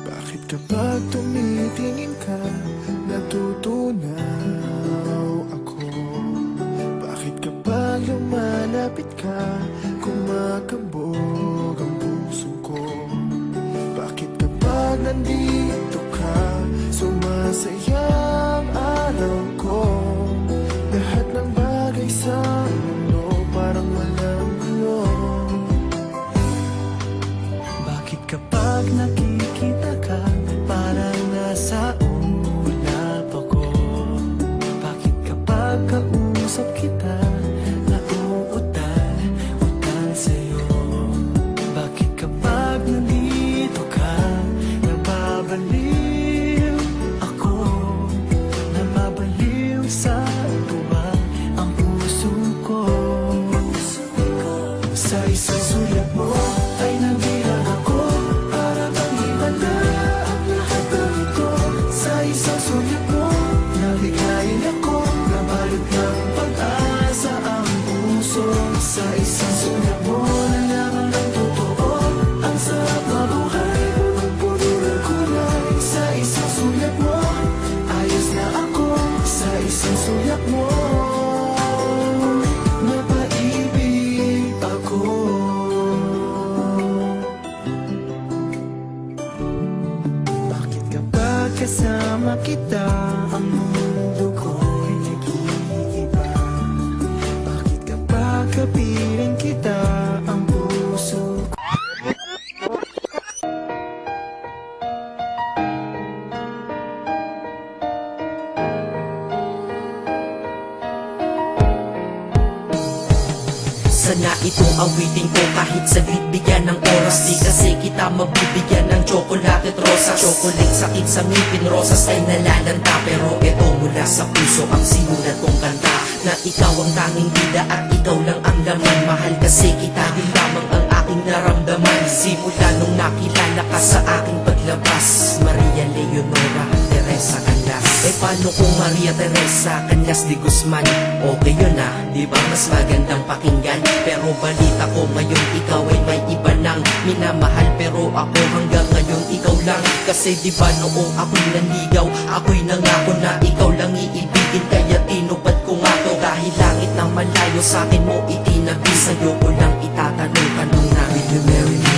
Bakit kapag tumitingin ka, natutunaw ako? Bakit kapag lumalapit ka, kumakabog ang puso ko? Bakit kapag nandito ka, sumasaya ang araw ko? Lahat ng bagay sa mundo parang walang gulo. Bakit kapag nakikita ka, parang nasa ulap ako? Bakit kapag kausap kita, nauutal sa'yo? Bakit kapag nandito ka, nababaliw ako? Nababaliw sa tuwa ang puso ko. Sa isang sulat mo ay nabilang ako, para bang iba na ang lahat ng ito. Sa isang sulat mo, nabigayin ako, nabalot ng pag-asa ang puso. Sa isang sulat mo, nalaman ng totoo, ang sarap mabuhay, punong-puno ng kulay. Sa isang sulat mo, ayos na ako. Sa isang sulat mo, napaibig ako. Bakit kapag kasama kita, ang mundo ko'y nag-iiba? Bakit kapag kapiling kita, ang puso ko sana itong awitin ko kahit saglit bigyan ng oras? Di kasi kita mabibigyan ng tsokolate at rosas. Chocolate sakit sa ngipin, rosas ay nalalanta. Pero eto mula sa puso ang sinulat kong kanta, na ikaw ang tanging bida at ikaw lang ang laman. Mahal kasi kita, yun lamang ang aking naramdaman. Simula nung nakilala ka sa aking paglabas, Maria Leonora Teresa Canlas. Eh paano kung Maria Teresa Canlas de Guzman? Okay yun ah, di ba mas magandang pakinggan? Pero balita ko ngayon ikaw ay may iba nang minamahal. Pero ako hanggang ngayon ikaw lang. Kasi di ba noong ako'y nanligaw, ako'y nangako na ikaw lang iibigin. Kaya tinupad ko nga to, dahil langit na malayo sa akin mo itinabi. Sa'yo ko lang itatanong, tanong na, will you marry me?